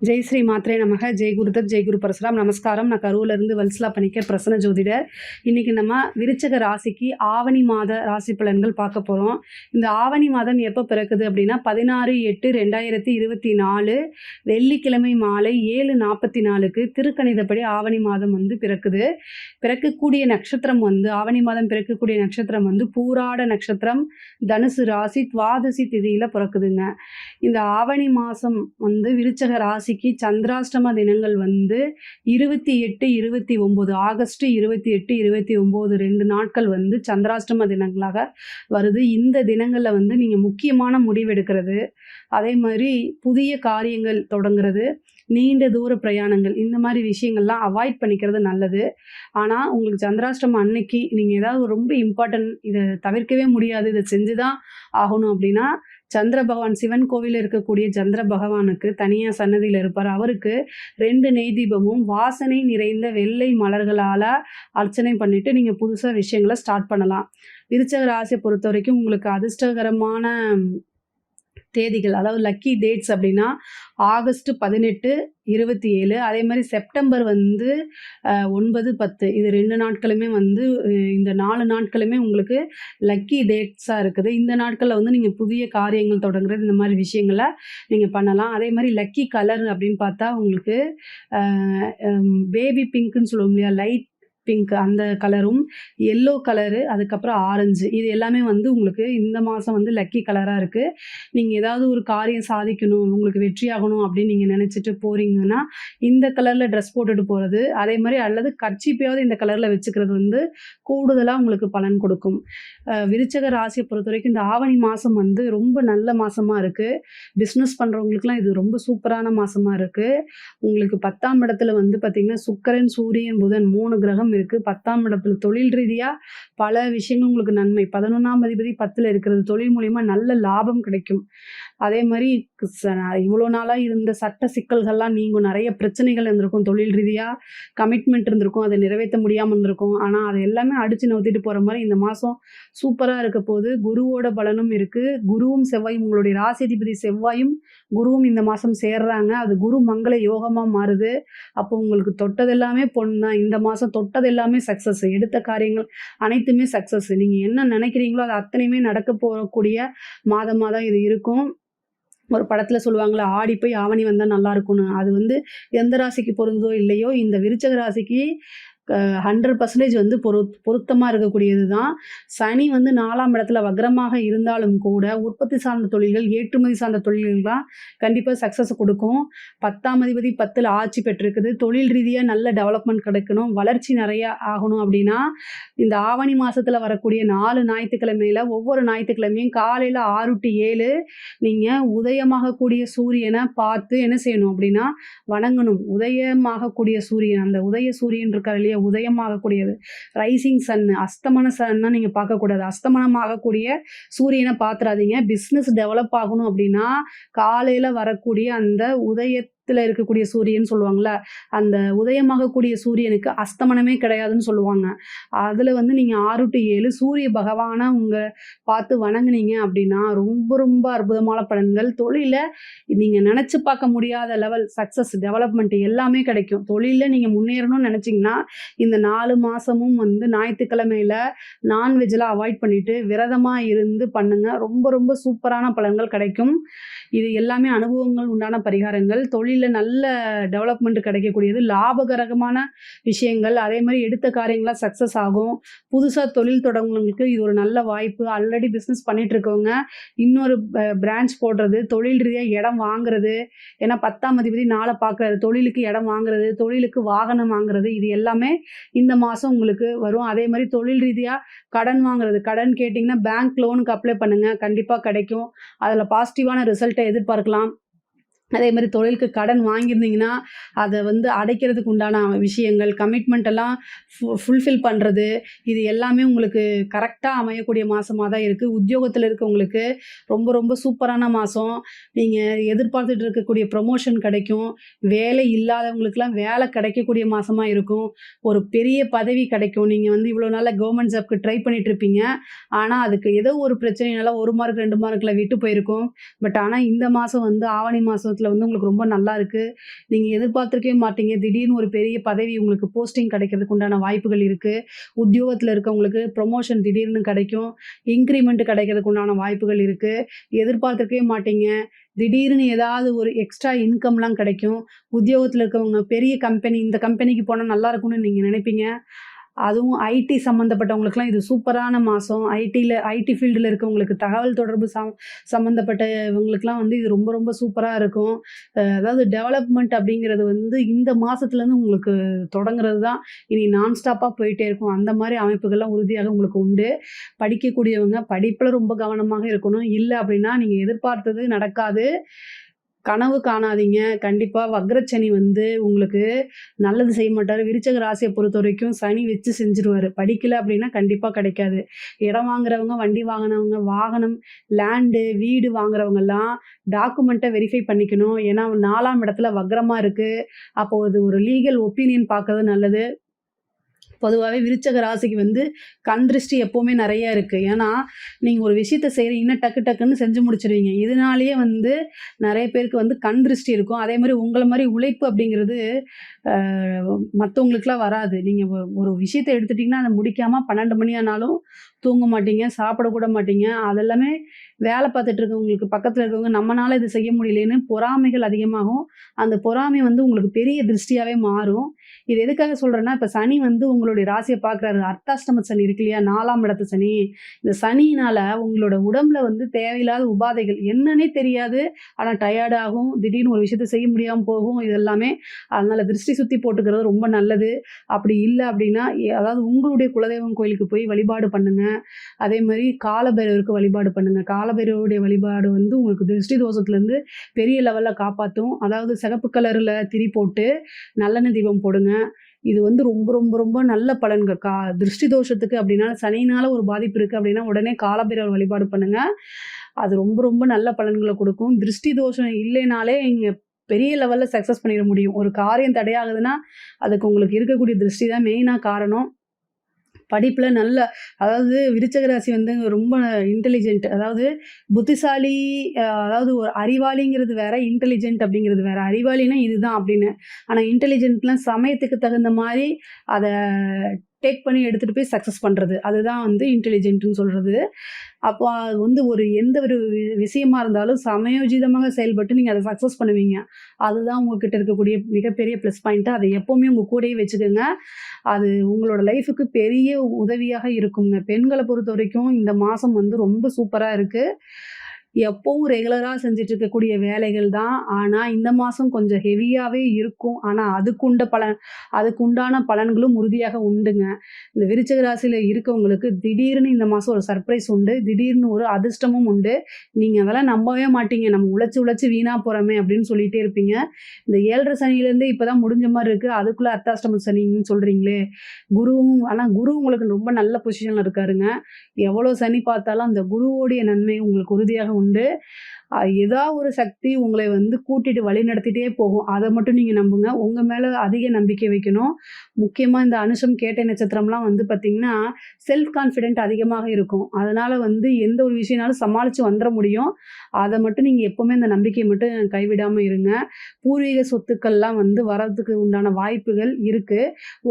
ஜெய் ஸ்ரீ மாத்ரே நமக. ஜெய் குருதத், ஜெய் குரு பரசுராம். நமஸ்காரம். நான் கரூர்லேருந்து வல்சலா பணிக்கர், பிரசன்ன ஜோதிடர். இன்றைக்கி நம்ம விருச்சக ராசிக்கு ஆவணி மாத ராசி பலன்கள் பார்க்க போகிறோம். இந்த ஆவணி மாதம் எப்போ பிறக்குது அப்படின்னா 16/8/2024 வெள்ளிக்கிழமை மாலை 7:44க்கு திருக்கணிதப்படி ஆவணி மாதம் பிறக்குது. பிறக்கக்கூடிய நட்சத்திரம் ஆவணி மாதம் பிறக்கக்கூடிய நட்சத்திரம் பூராட நட்சத்திரம், தனுசு ராசி, துவாதசி திதியில் பிறக்குதுங்க. இந்த ஆவணி மாதம் விருச்சக ராசிக்கு சந்திராஷ்டம தினங்கள் 28, 29 ஆகஸ்ட் 28, 29 2 நாட்கள் சந்திராஷ்டம தினங்களாக வருது. இந்த தினங்களில் நீங்கள் முக்கியமான முடிவெடுக்கிறது, அதே மாதிரி புதிய காரியங்கள் தொடங்குறது, நீண்ட தூர பிரயாணங்கள், இந்த மாதிரி விஷயங்கள்லாம் அவாய்ட் பண்ணிக்கிறது நல்லது. ஆனால் உங்களுக்கு சந்திராஷ்டமம் அன்னைக்கு நீங்கள் ஏதாவது ரொம்ப இம்பார்ட்டன்ட், இதை தவிர்க்கவே முடியாது, இதை செஞ்சு தான் ஆகணும் அப்படின்னா சந்திர பகவான், சிவன் கோவிலில் இருக்கக்கூடிய சந்திர பகவானுக்கு தனியாக சன்னதியில் இருப்பார். அவருக்கு 2 நெய் தீபமும் வாசனை நிறைந்த வெள்ளை மலர்களால் அர்ச்சனை பண்ணிவிட்டு நீங்கள் புதுசாக விஷயங்களை ஸ்டார்ட் பண்ணலாம். விருச்சக ராசியை பொறுத்த வரைக்கும் உங்களுக்கு அதிர்ஷ்டகரமான தேதிகள், அதாவது லக்கி டேட்ஸ் அப்படின்னா ஆகஸ்ட் 18, 27, அதே மாதிரி செப்டம்பர் 9, 10 இது 2 நாட்களுமே இந்த 4 நாட்களுமே உங்களுக்கு லக்கி டேட்ஸாக இருக்குது. இந்த நாட்களில் நீங்கள் புதிய காரியங்கள் தொடங்குறது, இந்த மாதிரி விஷயங்களை நீங்கள் பண்ணலாம். அதே மாதிரி லக்கி கலர் அப்படின்னு பார்த்தா உங்களுக்கு பேபி பிங்க்குன்னு சொல்லுவோம் இல்லையா, லைட் பிங்க், அந்த கலரும், எல்லோ கலரு, அதுக்கப்புறம் ஆரஞ்சு, இது எல்லாமே உங்களுக்கு இந்த மாதம் லக்கி கலராக இருக்குது. நீங்கள் ஏதாவது ஒரு காரியம் சாதிக்கணும், உங்களுக்கு வெற்றி ஆகணும் அப்படின்னு நீங்கள் நினச்சிட்டு போகிறீங்கன்னா இந்த கலரில் ட்ரெஸ் போட்டுட்டு போகிறது, அதே மாதிரி அல்லது கர்ச்சீப்பையாவது இந்த கலரில் வச்சுக்கிறது கூடுதலாக உங்களுக்கு பலன் கொடுக்கும். விருச்சக ராசியை பொறுத்த வரைக்கும் இந்த ஆவணி மாதம் ரொம்ப நல்ல மாதமாக இருக்குது. பிஸ்னஸ் பண்ணுறவங்களுக்குலாம் இது ரொம்ப சூப்பரான மாதமாக இருக்குது. உங்களுக்கு 10ஆம் இடத்துல பார்த்திங்கன்னா சுக்கிரன், சூரியன், புதன் 3 கிரகம் இருக்குது. 10ஆம் இடத்துல தொழில் ரீதியாக பல விஷயங்கள் உங்களுக்கு நன்மை. 11ஆம் அதிபதி 10ல் இருக்கிறது, தொழில் மூலிமா நல்ல லாபம் கிடைக்கும். அதே மாதிரி இவ்வளோ நாளாக இருந்த சட்ட சிக்கல்கள்லாம் நீங்கும். நிறைய பிரச்சனைகள் இருந்திருக்கும், தொழில் ரீதியாக கமிட்மெண்ட் இருந்திருக்கும், அதை நிறைவேற்ற முடியாமல் இருந்திருக்கும். ஆனால் அதை எல்லாமே அடித்து நவுத்திட்டு போகிற மாதிரி இந்த மாதம் சூப்பராக இருக்க போது. குருவோட பலனும் இருக்குது. குருவும் செவ்வாயும், உங்களுடைய ராசிதிபதி செவ்வாயும் குருவும் இந்த மாதம் சேர்றாங்க. அது குரு மங்கள யோகமாக மாறுது. அப்போ உங்களுக்கு தொட்டதெல்லாமே பொண்ணு தான். இந்த மாதம் தொட்டது எல்லாமே சக்ஸஸ், எடுத்த காரியங்கள் அனைத்துமே சக்ஸஸ். நீங்கள் என்ன நினைக்கிறீங்களோ அது அத்தனையுமே நடக்க போகக்கூடிய மாதமாக தான் இது இருக்கும். ஒரு படத்தில் சொல்லுவாங்களே, ஆடி போய் ஆவணி வந்தால் நல்லா இருக்கும்னு. அது எந்த ராசிக்கு பொருந்தோ இல்லையோ, இந்த விருச்சக ராசிக்கு 100% பொருத்தமாக இருக்கக்கூடியது தான். சனி 4ஆம் இடத்துல வக்ரமாக இருந்தாலும் கூட உற்பத்தி சார்ந்த தொழில்கள், ஏற்றுமதி சார்ந்த தொழில்கள் தான் கண்டிப்பாக சக்ஸஸ் கொடுக்கும். 10ஆம் அதிபதி 10ல் ஆட்சி பெற்றிருக்குது. தொழில் ரீதியாக நல்ல டெவலப்மெண்ட் கிடைக்கணும், வளர்ச்சி நிறையா ஆகணும் அப்படின்னா இந்த ஆவணி மாதத்தில் வரக்கூடிய 4 ஞாயிற்றுக்கிழமையில் ஒவ்வொரு ஞாயிற்றுக்கிழமையும் காலையில் 6 to 7 நீங்கள் உதயமாகக்கூடிய சூரியனை பார்த்து என்ன செய்யணும் அப்படின்னா வணங்கணும். உதயமாகக்கூடிய சூரியன், அந்த உதய சூரியன் இருக்கார் இல்லையா, உதயமாகக்கூடியது ரைசிங் சன், அஸ்தமன சன்னா நீங்கள் பார்க்கக்கூடாது. அஸ்தமனம் ஆகக்கூடிய சூரியனை பார்த்துறாதீங்க. பிஸ்னஸ் டெவலப் ஆகணும் அப்படின்னா காலையில் வரக்கூடிய அந்த இருக்கக்கூடிய சூரியன் சொல்லுவாங்கள்ல, அந்த உதயமாகக்கூடிய சூரியனுக்கு அஸ்தமனமே கிடையாதுன்னு சொல்லுவாங்க. அதில் நீங்கள் 6 to 7 சூரிய பகவானை பார்த்து வணங்குனீங்க அப்படின்னா ரொம்ப ரொம்ப அற்புதமான பலன்கள். தொழிலை நீங்கள் நினச்சி பார்க்க முடியாத லெவல் சக்ஸஸ், டெவலப்மெண்ட் எல்லாமே கிடைக்கும். தொழிலில் நீங்கள் முன்னேறணும்னு நினச்சிங்கன்னா இந்த 4 மாதமும் ஞாயிற்றுக்கிழமையில் நான்வெஜ்லாம் அவாய்ட் பண்ணிவிட்டு விரதமாக இருந்து பண்ணுங்கள். ரொம்ப ரொம்ப சூப்பரான பலன்கள் கிடைக்கும். இது எல்லாமே அனுபவங்கள் உண்டான பரிகாரங்கள். தொழிலில் நல்ல டெவலப்மெண்ட் கிடைக்கக்கூடியது, லாபகரமான விஷயங்கள். அதே மாதிரி எடுத்த காரியங்களாக சக்ஸஸ் ஆகும். புதுசாக தொழில் தொடங்குறவங்களுக்கு இது ஒரு நல்ல வாய்ப்பு. ஆல்ரெடி பிஸ்னஸ் பண்ணிட்டு இருக்கவங்க இன்னொரு பிரான்ச் போடுறது, தொழில் ரீதியாக இடம் வாங்குறது, ஏன்னா 10ஆம் அதிபதி 4 பார்க்குறது, தொழிலுக்கு இடம் வாங்குறது, தொழிலுக்கு வாகனம் வாங்குறது, இது எல்லாமே இந்த மாதம் உங்களுக்கு வரும். அதே மாதிரி தொழில் ரீதியாக கடன் வாங்குறது, கடன் கேட்டிங்கன்னா பேங்க் லோனுக்கு அப்ளை பண்ணுங்கள், கண்டிப்பாக கிடைக்கும். அதில் பாசிட்டிவான ரிசல்ட்டை எதிர்பார்க்கலாம். அதே மாதிரி தொழிலுக்கு கடன் வாங்கியிருந்தீங்கன்னா அதை அடைக்கிறதுக்கு உண்டான விஷயங்கள், கமிட்மெண்ட் எல்லாம் ஃபுல்ஃபில் பண்ணுறது, இது எல்லாமே உங்களுக்கு கரெக்டாக அமையக்கூடிய மாதமாக தான் இருக்குது. உத்தியோகத்தில் இருக்கவங்களுக்கு ரொம்ப ரொம்ப சூப்பரான மாதம். நீங்கள் எதிர்பார்த்துட்டு இருக்கக்கூடிய ப்ரமோஷன் கிடைக்கும். வேலை இல்லாதவங்களுக்கெல்லாம் வேலை கிடைக்கக்கூடிய மாதமாக இருக்கும். ஒரு பெரிய பதவி கிடைக்கும். நீங்கள் இவ்வளோ நாளாக கவர்மெண்ட் ஜாப்க்கு ட்ரை பண்ணிட்டு இருப்பீங்க, ஆனால் அதுக்கு ஏதோ ஒரு பிரச்சனைனால 1 மார்க் 2 மார்க்கில் விட்டு போயிருக்கும். பட் ஆனால் இந்த மாதம் ஆவணி மாதத்தில் உத்தியோகத்துல வந்து உங்களுக்கு ரொம்ப நல்லா இருக்கு. நீங்க எதிர்பார்த்திருக்கவே மாட்டீங்க. திடீர்னு ஒரு பெரிய பதவி உங்களுக்கு போஸ்டிங் கிடைக்கிறதுக்கு உண்டான வாய்ப்புகள் இருக்கு. உத்தியோகத்துல இருக்கவங்களுக்கு ப்ரமோஷன் திடீர்னு கிடைக்கும். இன்கிரிமெண்ட் கிடைக்கிறதுக்கு உண்டான வாய்ப்புகள் இருக்கு. எதிர்பார்த்திருக்கவே மாட்டீங்க. திடீர்னு ஏதாவது ஒரு எக்ஸ்ட்ரா இன்கம்லாம் கிடைக்கும். உத்தியோகத்துல இருக்கவங்க பெரிய கம்பெனி, இந்த கம்பெனிக்கு போனா நல்லா இருக்கும்னு நீங்க நினைப்பீங்க. அதுவும் ஐடி சம்மந்தப்பட்டவங்களுக்குலாம் இது சூப்பரான மாசம். ஐடி ஃபீல்டுல இருக்கவங்களுக்கு, தகவல் தொடர்பு சம்மந்தப்பட்டவங்களுக்குலாம் வந்து இது ரொம்ப ரொம்ப சூப்பரா இருக்கும். அதாவது டெவலப்மெண்ட் அப்படிங்கிறது வந்து இந்த மாசத்துலேருந்து உங்களுக்கு தொடங்குறது தான். இனி நான் ஸ்டாப்பா போயிட்டே இருக்கும். அந்த மாரி அமைப்புகள்லாம் உறுதியாக உங்களுக்கு உண்டு. படிக்கக்கூடியவங்க படிப்புல ரொம்ப கவனமாக இருக்கணும். இல்ல அப்படின்னா நீங்க எதிர்பார்த்தது நடக்காது. கனவு காணாதீங்க. கண்டிப்பா வக்ரச்சனி வந்து உங்களுக்கு நல்லது செய்ய மாட்டாரு. விருச்சக ராசிய பொறுத்தவரைக்கும் சனி வச்சு செஞ்சுருவாரு. படிக்கல அப்படின்னா கண்டிப்பா கிடைக்காது. இடம் வாங்குறவங்க, வண்டி வாங்குனவங்க, வாகனம், லேண்டு, வீடு வாங்குறவங்கலாம் டாக்குமெண்ட்ட வெரிஃபை பண்ணிக்கணும். ஏன்னா 4ஆம் இடத்துல வக்ரமா இருக்கு. அப்போ அது ஒரு லீகல் ஒப்பீனியன் பார்க்கறது நல்லது. பொதுவாவே விருச்சக ராசிக்கு வந்து கண் திருஷ்டி எப்பவுமே நெறைய இருக்கு. ஏன்னா, நீங்க ஒரு விஷயத்த செய்றீங்கன்னா டக்கு டக்குன்னு செஞ்சு முடிச்சுருவீங்க. இதனாலேயே வந்து நெறைய பேருக்கு வந்து கண் திருஷ்டி இருக்கும். அதேமாரி உங்கள மாரி உழைப்பு அப்படிங்கிறது அ மத்தவங்களுக்குலாம் வராது. நீங்க ஒரு விஷயத்த எடுத்துட்டீங்கன்னா, அத முடிக்காம 12 மணி ஆனாலும் தூங்க மாட்டீங்க, சாப்பிட கூட மாட்டீங்க. அதெல்லாமே வேல பார்த்துட்டு இருக்கவங்களுக்கு பக்கத்துல இருக்கவங்க நம்மனால இது செய்ய முடியலையேன்னு பொறாமைகள் அதிகமாகும். அந்த பொறாமை வந்து உங்களுக்கு பெரிய திருஷ்டியாவே மாறும். இது எதுக்காக சொல்றேன்னா, இப்ப சனி வந்து உங்களுடைய ராசிய பார்க்குறாரு. அர்த்தாஷ்டம சனி இருக்கு இல்லையா? 4ஆம் இடத்து சனி. இந்த சனியினால உங்களோட உடம்புல வந்து தேவையில்லாத உபாதைகள் என்னன்னே தெரியாது. ஆனா டயர்ட் ஆகும். திடீர்னு ஒரு விஷயத்த செய்ய முடியாம போகும். இது எல்லாமே. அதனால திருஷ்டி சுத்தி போட்டுக்கிறது ரொம்ப நல்லது. அப்படி இல்ல அப்படின்னா, அதாவது உங்களுடைய குலதெய்வம் கோயிலுக்கு போய் வழிபாடு பண்ணுங்க. அதே மாரி காலபைரவருக்கு வழிபாடு பண்ணுங்க. காலபைரவருடைய வழிபாடு வந்து உங்களுக்கு திருஷ்டி தோஷத்துலேருந்து பெரிய லெவல்ல காப்பாத்தும். அதாவது சிகப்பு கலர்ல திரி போட்டு நல்லெண்ணெய் தீபம் போடுங்க. இது வந்து ரொம்ப ரொம்ப ரொம்ப நல்ல பலன்கள். திருஷ்டி தோஷத்துக்கு அப்படின்னா, சனியினால ஒரு பாதிப்பு இருக்கு அப்படின்னா, உடனே காலபைரவர் வழிபாடு பண்ணுங்க. அது ரொம்ப ரொம்ப நல்ல பலன்கள குடுக்கும். திருஷ்டி தோஷம் இல்லைனாலே இங்க பெரிய லெவல்ல சக்சஸ் பண்ணிற முடியும். ஒரு காரியம் தடையாகுதுன்னா, அதுக்கு உங்களுக்கு இருக்கக்கூடிய திருஷ்டி தான் மெயினா காரணம். படிப்புல நல்ல அதாவது விருச்சக ராசி வந்து ரொம்ப இன்டெலிஜென்ட். அதாவது புத்திசாலி, அதாவது ஒரு அறிவாளிங்கிறது வேற, இன்டெலிஜென்ட் அப்படிங்கிறது வேற. அறிவாளின்னா இதுதான் அப்படின்னு. ஆனா இன்டெலிஜென்ட்லாம் சமயத்துக்கு தகுந்த மாரி அத டேக் பண்ணி எடுத்துட்டு போய் சக்சஸ் பண்றது. அதுதான் வந்து இன்டெலிஜென்ட்ன்னு சொல்றது. அப்போ அது வந்து ஒரு எந்த ஒரு விஷயமா இருந்தாலும் சமயோஜிதமாக செயல்பட்டு நீங்க அத சக்சஸ் பண்ணுவீங்க. அதுதான் உங்ககிட்ட இருக்கக்கூடிய மிகப்பெரிய ப்ளஸ் பாயிண்ட். அத எப்பவுமே உங்க கூடயே வச்சுக்கங்க. அது உங்களோட லைஃப்‌க்கு பெரிய உதவியாக இருக்குங்க. பெண்கள பொறுத்தவரைக்கும் இந்த மாசம் வந்து ரொம்ப சூப்பரா இருக்கு. எப்பவும் ரெகுலரா செஞ்சுட்டு இருக்கக்கூடிய வேலைகள் தான். ஆனா, இந்த மாசம் கொஞ்சம் ஹெவியாவே இருக்கும். ஆனா, அதுக்குண்டான பலன்களும் உறுதியாக உண்டுங்க. இந்த விருச்சிக ராசியில இருக்கவங்களுக்கு திடீர்னு இந்த மாசம் ஒரு சர்ப்ரைஸ் உண்டு. திடீர்னு ஒரு அதிர்ஷ்டமும் உண்டு. நீங்க அதெல்லாம் நம்பவே மாட்டீங்க. நம்ம உழைச்சு உழைச்சு வீணா போறோமே அப்படின்னு சொல்லிட்டே இருப்பீங்க. இந்த 7:30 சனியிலேருந்தே இப்ப தான் முடிஞ்ச மாரி இருக்கு. அதுக்குள்ள அர்த்தாஷ்டம சனின்னு சொல்றீங்களே! ஆனா குரு உங்களுக்கு ரொம்ப நல்ல பொசிஷன்ல இருக்காருங்க. எவ்வளோ சனி பார்த்தாலும் அந்த குருவோடைய நன்மை உங்களுக்கு உறுதியாக உண்டு. ஏதா ஒரு சக்தி உங்களை வந்து கூட்டிட்டு வழிநடத்திட்டே போகும். அத மட்டும் நீங்க நம்புங்க. உங்க மேல அதிக நம்பிக்கை வைக்கணும். முக்கியமா இந்த அனுஷம், கேட்டை நட்சத்திரம்லாம் வந்து பார்த்தீங்கன்னா, செல்ஃப் கான்ஃபிடென்ட் அதிகமாக இருக்கும். அதனால வந்து எந்த ஒரு விஷயம்னாலும் சமாளிச்சு வந்துர முடியும். அத மட்டும் நீங்க எப்பவுமே அந்த நம்பிக்கைய மட்டும் கைவிடாம இருங்க. பூர்வீக சொத்துக்கள்லாம் வந்து வரதுக்கு உண்டான வாய்ப்புகள் இருக்கு.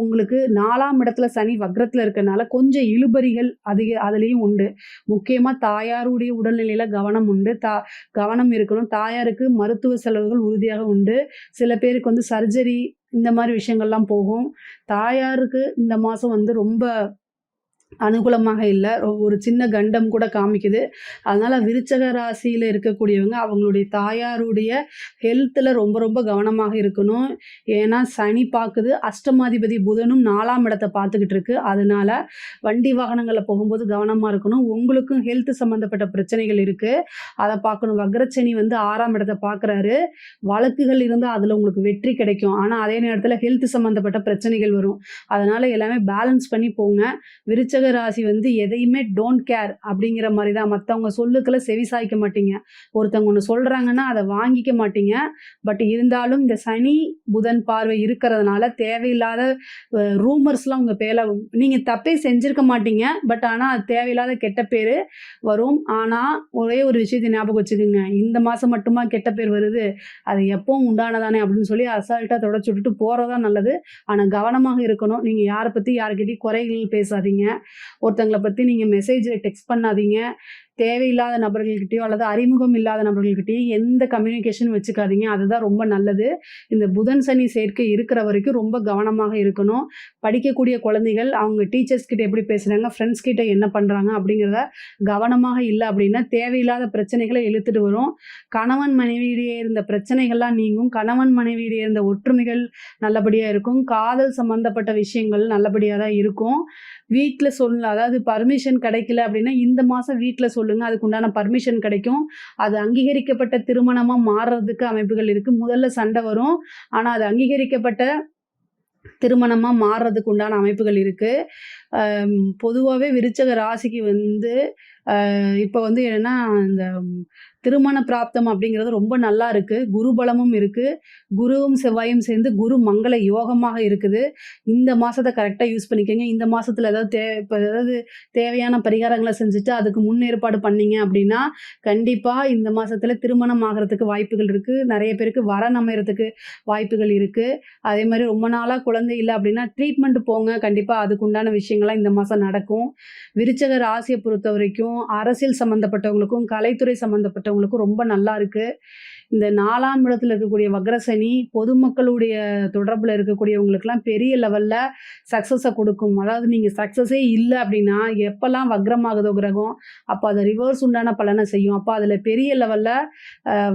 உங்களுக்கு 4ஆம் இடத்துல சனி வக்ரத்துல இருக்கனால கொஞ்சம் இழுபறிகள் அதுலயும் உண்டு. முக்கியமா தாயாருடைய உடல்நிலையில கவனம் உண்டு. கவனம் இருக்கணும். தாயாருக்கு மருத்துவ செலவுகள் உறுதியாக உண்டு. சில பேருக்கு வந்து சர்ஜரி இந்த மாரி விஷயங்கள்லாம் போகும். தாயாருக்கு இந்த மாசம் வந்து ரொம்ப அனுகூலமாக இல்ல. ஒரு சின்ன கண்டம் கூட காமிக்குது. அதனால விருச்சக ராசியில இருக்கக்கூடியவங்க அவங்களுடைய தாயாருடைய ஹெல்த்ல ரொம்ப ரொம்ப கவனமாக இருக்கணும். ஏன்னா சனி பாக்குது. அஷ்டமாதிபதி புதனும் 4ஆம் இடத்த பார்த்துக்கிட்டு இருக்கு. அதனால வண்டி வாகனங்கள்ல போகும்போது கவனமா இருக்கணும். உங்களுக்கும் ஹெல்த் சம்மந்தப்பட்ட பிரச்சனைகள் இருக்கு. அத பார்க்கணும். வக்ரச்சனி வந்து 6ஆம் இடத்த பார்க்குறாரு. வழக்குகள் இருந்தா அதுல உங்களுக்கு வெற்றி கிடைக்கும். ஆனா அதே நேரத்துல ஹெல்த் சம்மந்தப்பட்ட பிரச்சனைகள் வரும். அதனால எல்லாமே பேலன்ஸ் பண்ணி போங்க. விருச்சக விருச்சக ராசி வந்து எதையுமே டோன்ட் கேர் அப்படிங்கிற மாரி தான். மத்தவங்க சொல்லுக்கெல்லாம் செவி சாய்க்க மாட்டீங்க. ஒருத்தவங்க ஒண்ணு சொல்றாங்கன்னா, அத வாங்கிக்க மாட்டீங்க. பட் இருந்தாலும் இந்த சனி, புதன் பார்வை இருக்கிறதுனால தேவையில்லாத ரூமர்ஸ்லாம் உங்க பேர்ல நீங்க தப்பே செஞ்சிருக்க மாட்டீங்க. பட் ஆனா அது தேவையில்லாத கெட்ட பேரு வரும். ஆனா ஒரே ஒரு விஷயத்த ஞாபகம் வச்சுக்கங்க. இந்த மாசம் மட்டுமா கெட்ட பேர் வருது? அது எப்பவும் உண்டானதானே அப்படின்னு சொல்லி அசால்ட்டா தொடச்சு விட்டுட்டு போறது தான் நல்லது. ஆனா கவனமாக இருக்கணும். நீங்க யார பத்தி யார்கிட்டயும் குறைகள் பேசாதீங்க. ஒருத்தங்கள பத்தி நீங்க மெசேஜ்ல டெக்ஸ்ட் பண்ணாதீங்க. தேவையில்லாத நபர்கள்கிட்டயோ அல்லது அறிமுகம் இல்லாத நபர்கள்கிட்டயோ எந்த கம்யூனிகேஷன் வச்சுக்காதீங்க. அதுதான் ரொம்ப நல்லது. இந்த புதன், சனி சேர்க்கை இருக்கிற வரைக்கும் ரொம்ப கவனமாக இருக்கணும். படிக்கக்கூடிய குழந்தைகள் அவங்க டீச்சர்ஸ் கிட்ட எப்படி பேசுறாங்க, ஃப்ரெண்ட்ஸ் கிட்ட என்ன பண்றாங்க அப்படிங்கிறத கவனமாக இல்ல அப்படின்னா, தேவையில்லாத பிரச்சனைகள இழுத்துட்டு வரும். கணவன் மனைவியிடையே இருந்த பிரச்சனைகள்லாம் நீங்கும். கணவன் மனைவியிடையே இருந்த ஒற்றுமைகள் நல்லபடியா இருக்கும். காதல் சம்பந்தப்பட்ட விஷயங்கள் நல்லபடியா தான் இருக்கும். வீட்ல அதாவது பர்மிஷன் கிடைக்கல அப்படின்னா, இந்த மாசம் வீட்ல சொல்லுங்க. அதுக்கு உண்டான பர்மிஷன் கிடைக்கும். அது அங்கீகரிக்கப்பட்ட திருமணமா மாறுறதுக்கு அமைப்புகள் இருக்கு. முதல்ல சண்டை வரும். ஆனா அது அங்கீகரிக்கப்பட்ட திருமணமா மாறுறதுக்கு உண்டான அமைப்புகள் இருக்கு. பொதுவாவே விருச்சக ராசிக்கு வந்து இப்ப வந்து என்னன்னா, இந்த திருமண பிராப்தம் அப்படிங்கிறது ரொம்ப நல்லா இருக்கு. குரு பலமும் இருக்கு. குருவும், செவ்வாயும் சேர்ந்து குரு மங்கள யோகமாக இருக்குது. இந்த மாசத்த கரெக்ட்டா யூஸ் பண்ணிக்கங்க. இந்த மாசத்துல ஏதாவது தேவையான பரிகாரங்கள செஞ்சுட்டு, அதுக்கு முன்னேற்பாடு பண்ணீங்க அப்படின்னா, கண்டிப்பா இந்த மாசத்துல திருமணம் ஆகுறதுக்கு வாய்ப்புகள் இருக்கு. நெறைய பேருக்கு வரன் அமையறதுக்கு வாய்ப்புகள் இருக்கு. அதே மாரி ரொம்ப நாளா குழந்தை இல்ல அப்படின்னா, ட்ரீட்மெண்ட் போங்க. கண்டிப்பா அதுக்கு உண்டான விஷயங்கள்லாம் இந்த மாசம் நடக்கும். விருச்சக ராசிய பொறுத்தவரைக்கும் அரசியல் சம்மந்தப்பட்டவங்களுக்கும், கலைத்துறை சம்மந்தப்பட்டவங்களுக்கும் ரொம்ப நல்லா இருக்கு. இந்த 4ஆம் இடத்துல இருக்கக்கூடிய வக்ரசனி, பொதுமக்களுடைய தொடர்புல இருக்கக்கூடியவங்களுக்கெல்லாம் பெரிய லெவல்ல சக்சஸ குடுக்கும். அதாவது நீங்க சக்சஸே இல்ல அப்டின்னா, எப்பலாம் வக்ரமாகுதோ கிரகம், அப்ப அத ரிவர்ஸ் உண்டான பலன செய்யும். அப்ப அதுல பெரிய லெவல்ல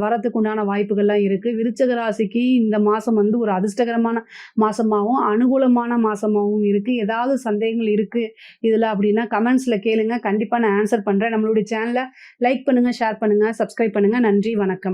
வரதுக்கு உண்டான வாய்ப்புகள்லாம் இருக்கு. விருச்சக ராசிக்கு இந்த மாசம் வந்து ஒரு அதிர்ஷ்டகரமான மாசமாவும், அனுகூலமான மாசமாவும் இருக்கு. ஏதாவது சந்தேகங்கள் இருக்கு இதுல அப்டின்னா கமெண்ட்ஸ்ல கேளுங்க. கண்டிப்பா நான் ஆன்சர் பண்றேன். நம்மளுடைய சேனல லைக் பண்ணுங்க, ஷேர் பண்ணுங்க, சப்ஸ்கிரைப் பண்ணுங்க. நன்றி, வணக்கம்.